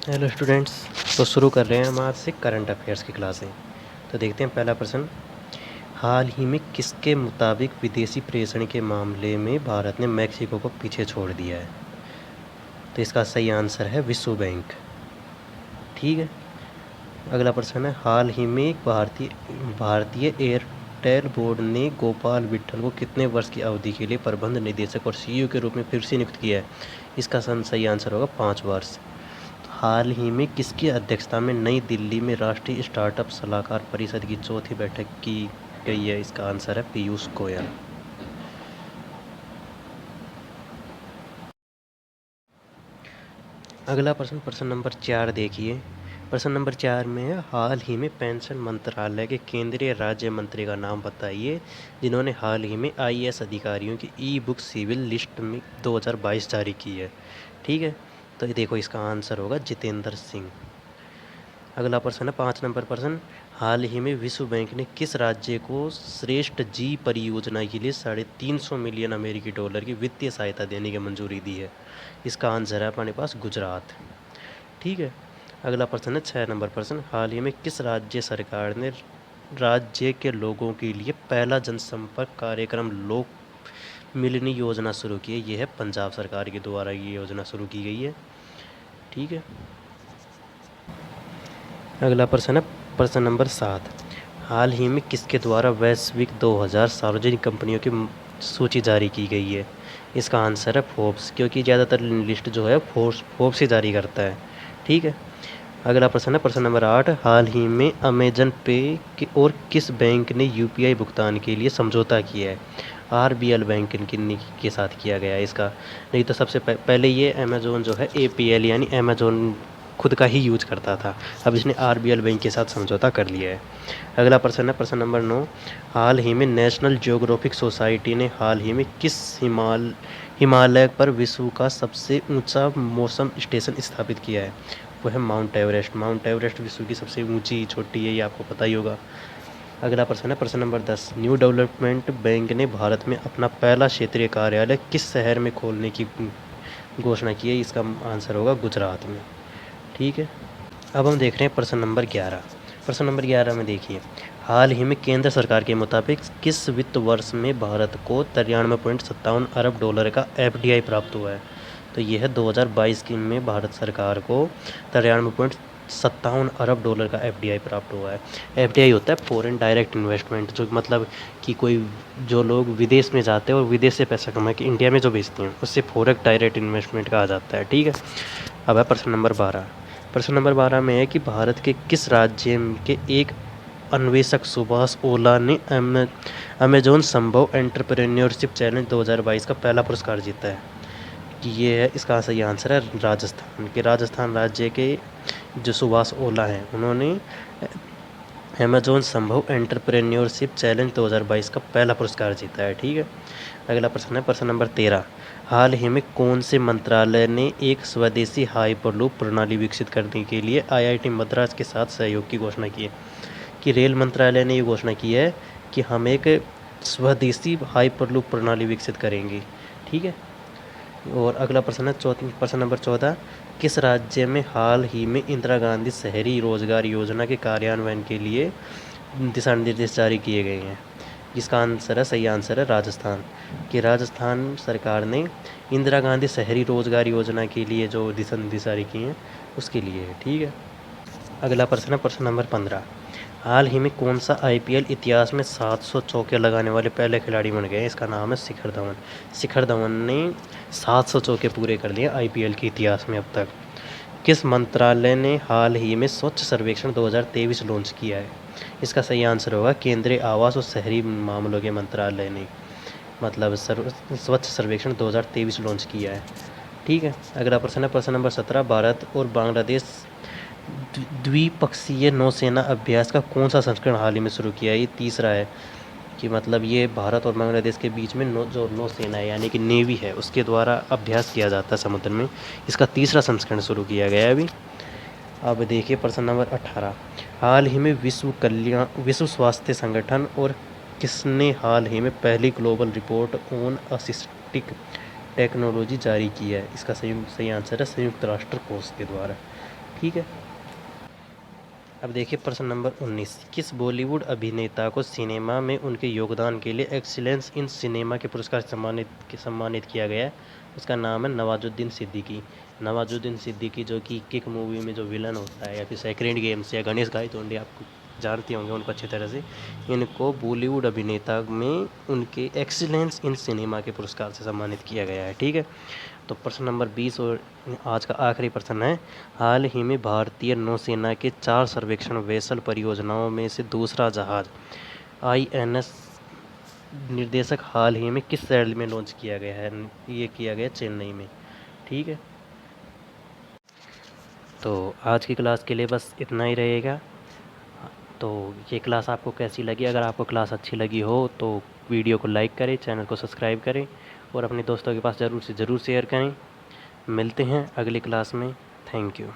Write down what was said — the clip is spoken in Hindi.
Hello students. तो शुरू कर रहे हैं हम आज से करंट अफेयर्स की क्लासें। तो देखते हैं पहला प्रश्न। हाल ही में किसके मुताबिक विदेशी प्रेषण के मामले में भारत ने मैक्सिको को पीछे छोड़ दिया है? तो इसका सही आंसर है विश्व बैंक। ठीक है। अगला प्रश्न है, हाल ही में एक भारतीय भारतीय एयरटेल बोर्ड ने गोपाल विट्ठल को कितने वर्ष की अवधि के लिए प्रबंध निदेशक और सीईओ के रूप में फिर से नियुक्त किया है? इसका सही आंसर होगा 5 वर्ष। हाल ही में किसकी अध्यक्षता में नई दिल्ली में राष्ट्रीय स्टार्टअप सलाहकार परिषद की चौथी बैठक की गई है? इसका आंसर है पीयूष गोयल। अगला प्रश्न, प्रश्न नंबर 4 देखिए। प्रश्न नंबर 4 में है, हाल ही में पेंशन मंत्रालय के केंद्रीय राज्य मंत्री का नाम बताइए जिन्होंने हाल ही में आईएएस अधिकारियों की ई बुक सिविल लिस्ट में 2022 जारी की है। ठीक है। तो ये देखो, इसका आंसर होगा जितेंद्र सिंह। अगला प्रश्न है 5 नंबर प्रश्न, हाल ही में विश्व बैंक ने किस राज्य को श्रेष्ठ जी परियोजना के लिए $350 मिलियन की वित्तीय सहायता देने की मंजूरी दी है? इसका आंसर है अपने पास गुजरात। ठीक है। अगला प्रश्न है 6 नंबर प्रश्न, हाल ही में किस राज्य सरकार ने राज्य के लोगों के लिए पहला जनसंपर्क कार्यक्रम लोक मिलनी योजना शुरू की है? यह है पंजाब सरकार के द्वारा ये योजना शुरू की गई है। ठीक है। अगला प्रश्न है प्रश्न नंबर 7, हाल ही में किसके द्वारा वैश्विक 2000 सार्वजनिक कंपनियों की सूची जारी की गई है? इसका आंसर है फोर्ब्स, क्योंकि ज़्यादातर लिस्ट जो है फोर्ब्स ही जारी करता है। ठीक है। अगला प्रश्न है प्रश्न नंबर 8, हाल ही में अमेजन पे और किस बैंक ने यूपीआई भुगतान के लिए समझौता किया है? आरबीएल बैंक के साथ किया गया है इसका। नहीं तो सबसे पहले ये अमेजोन जो है एपीएल यानी अमेजोन खुद का ही यूज करता था। अब इसने आरबीएल बैंक के साथ समझौता कर लिया है। अगला प्रश्न है प्रश्न नंबर 9, हाल ही में नेशनल जियोग्राफिक सोसाइटी ने हाल ही में किस हिमालय पर विश्व का सबसे ऊंचा मौसम स्टेशन स्थापित किया है? वो है माउंट एवरेस्ट। माउंट एवरेस्ट विश्व की सबसे ऊंची चोटी है, ये आपको पता ही होगा। अगला प्रश्न है प्रश्न नंबर 10, न्यू डेवलपमेंट बैंक ने भारत में अपना पहला क्षेत्रीय कार्यालय किस शहर में खोलने की घोषणा की है? इसका आंसर होगा गुजरात में। ठीक है। अब हम देख रहे हैं प्रश्न नंबर 11। प्रश्न नंबर 11 में देखिए, हाल ही में केंद्र सरकार के मुताबिक किस वित्त वर्ष में भारत को $93.57 अरब का एफडीआई प्राप्त हुआ है? तो ये है 2022 की में भारत सरकार को $93.57 अरब का एफडीआई प्राप्त हुआ है। एफडीआई होता है फॉरेन डायरेक्ट इन्वेस्टमेंट, जो मतलब कि कोई जो लोग विदेश में जाते हैं और विदेश से पैसा कमा के इंडिया में जो भेजते हैं उससे फॉरेन डायरेक्ट इन्वेस्टमेंट कहा जाता है। ठीक है। अब है प्रश्न नंबर 12। प्रश्न नंबर 12 में है कि भारत के किस राज्य के एक अन्वेषक सुभाष ओला ने अमेजोन संभव एंटरप्रेन्योरशिप चैलेंज 2022 का पहला पुरस्कार जीता है? कि ये है, इसका सही आंसर है राजस्थान के। राजस्थान राज्य के जो सुभाष ओला हैं उन्होंने अमेजोन संभव एंटरप्रेन्योरशिप चैलेंज 2022 का पहला पुरस्कार जीता है। ठीक है। अगला प्रश्न है प्रश्न नंबर 13, हाल ही में कौन से मंत्रालय ने एक स्वदेशी हाइपरलूप प्रणाली विकसित करने के लिए आईआईटी मद्रास के साथ सहयोग की घोषणा की है? कि रेल मंत्रालय ने ये घोषणा की है कि हम एक स्वदेशी हाइपरलूप प्रणाली विकसित करेंगे। ठीक है। और अगला प्रश्न है प्रश्न नंबर 14, किस राज्य में हाल ही में इंदिरा गांधी शहरी रोजगार योजना के कार्यान्वयन के लिए दिशा निर्देश जारी किए गए हैं? जिसका आंसर है, सही आंसर है राजस्थान। कि राजस्थान सरकार ने इंदिरा गांधी शहरी रोजगार योजना के लिए जो दिशा निर्देश जारी किए हैं उसके लिए है। ठीक है। अगला प्रश्न है प्रश्न नंबर 15, हाल ही में कौन सा आईपीएल इतिहास में 700 चौके लगाने वाले पहले खिलाड़ी बन गए हैं? इसका नाम है शिखर धवन। शिखर धवन ने 700 चौके पूरे कर लिए आईपीएल के इतिहास में अब तक। किस मंत्रालय ने हाल ही में स्वच्छ सर्वेक्षण 2023 लॉन्च किया है? इसका सही आंसर होगा केंद्रीय आवास और शहरी मामलों के मंत्रालय ने मतलब स्वच्छ सर्वेक्षण 2023 लॉन्च किया है। ठीक है। अगला प्रश्न है प्रश्न नंबर 17, भारत और बांग्लादेश द्विपक्षीय नौसेना अभ्यास का कौन सा संस्करण हाल ही में शुरू किया है? ये तीसरा है। कि मतलब ये भारत और बांग्लादेश के बीच में जो नौसेना है यानी कि नेवी है उसके द्वारा अभ्यास किया जाता है समुद्र में। इसका तीसरा संस्करण शुरू किया गया है अभी। अब देखिए प्रश्न नंबर 18, हाल ही में विश्व स्वास्थ्य संगठन और किसने हाल ही में पहली ग्लोबल रिपोर्ट ऑन असिस्टिक टेक्नोलॉजी जारी की है? इसका सही आंसर है संयुक्त राष्ट्र कोष के द्वारा। ठीक है। अब देखिए प्रश्न नंबर 19, किस बॉलीवुड अभिनेता को सिनेमा में उनके योगदान के लिए एक्सीलेंस इन सिनेमा के पुरस्कार से सम्मानित किया गया है? उसका नाम है नवाजुद्दीन सिद्दीकी। नवाजुद्दीन सिद्दीकी जो कि किक मूवी में जो विलन होता है, या फिर सेक्रेड गेम्स या गणेश गायतोंडे, आपको जानते होंगे उनको अच्छी तरह से। इनको बॉलीवुड अभिनेता में उनके एक्सीलेंस इन सिनेमा के पुरस्कार से सम्मानित किया गया है। ठीक है। तो प्रश्न नंबर 20 और आज का आखिरी प्रश्न है, हाल ही में भारतीय नौसेना के 4 सर्वेक्षण वेसल परियोजनाओं में से दूसरा जहाज INS निर्देशक हाल ही में किस शहर में लॉन्च किया गया है? ये किया गया चेन्नई में। ठीक है। तो आज की क्लास के लिए बस इतना ही रहेगा। तो ये क्लास आपको कैसी लगी? अगर आपको क्लास अच्छी लगी हो तो वीडियो को लाइक करें, चैनल को सब्सक्राइब करें और अपने दोस्तों के पास ज़रूर से ज़रूर शेयर करें। मिलते हैं अगली क्लास में। Thank you.